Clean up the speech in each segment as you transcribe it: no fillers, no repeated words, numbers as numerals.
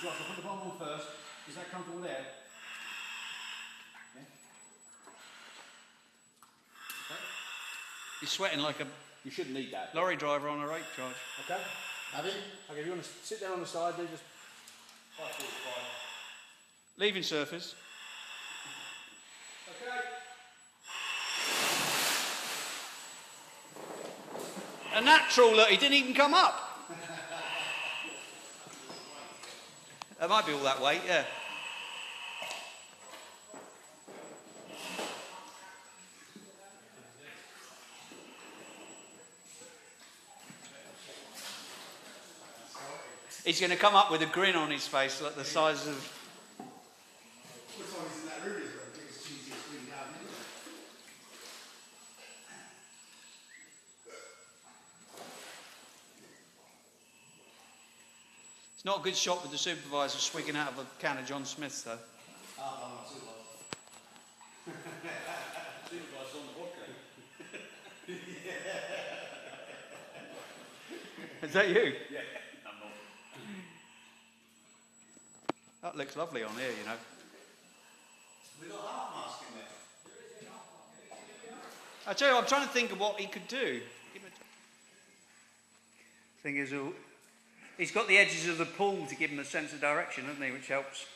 Josh, I'll put the bottom on first. Is that comfortable there? Yeah. Okay. He's sweating like a... You shouldn't need that. Lorry driver on a rape charge. Okay. Have you? Okay, if you want to sit down on the side, then just... 5:45. Leaving surface. Okay. A natural, look, he didn't even come up. That might be all that weight, yeah. He's going to come up with a grin on his face, like the size of... It's not a good shot with the supervisor swigging out of a can of John Smith's, though. Oh, I'm not supervisor. Supervisor's on the vodka. Is that you? Yeah, I'm not. That looks lovely on here, you know. We've got a half mask in there. I tell you, I'm trying to think of what he could do. Thing is, he's got the edges of the pool to give him a sense of direction, hasn't he, which helps.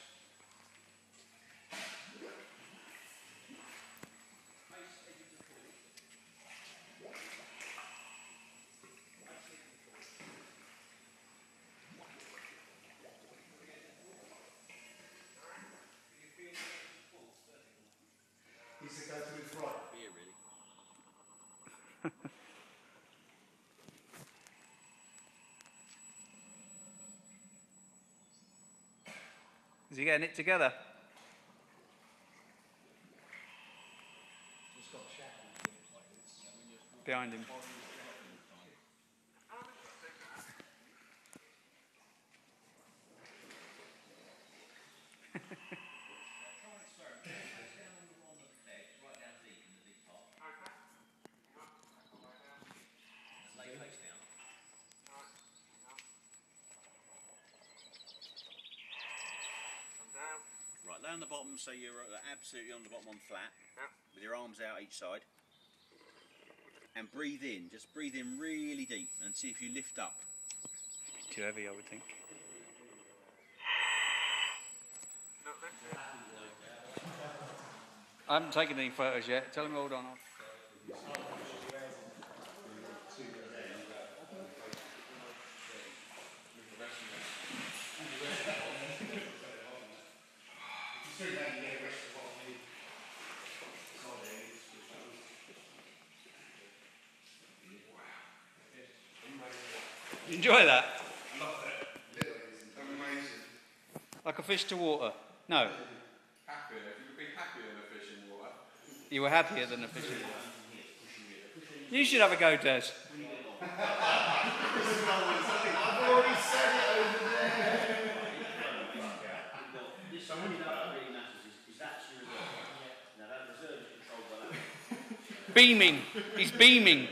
He's to go to his right. Here, really. Is he getting it together? Behind him. Right, lay on the bottom so you're absolutely on the bottom on flat, with your arms out each side. And breathe in, just breathe in really deep and see if you lift up. Too heavy, I would think. I haven't taken any photos yet. Tell him to hold on. You enjoy that? I love that. Amazing. Like a fish to water? No. Happier. If you could be happier than a fish in water. You were happier than a fish in water. You should have a go, Des. I've already said it over there. Beaming. He's beaming.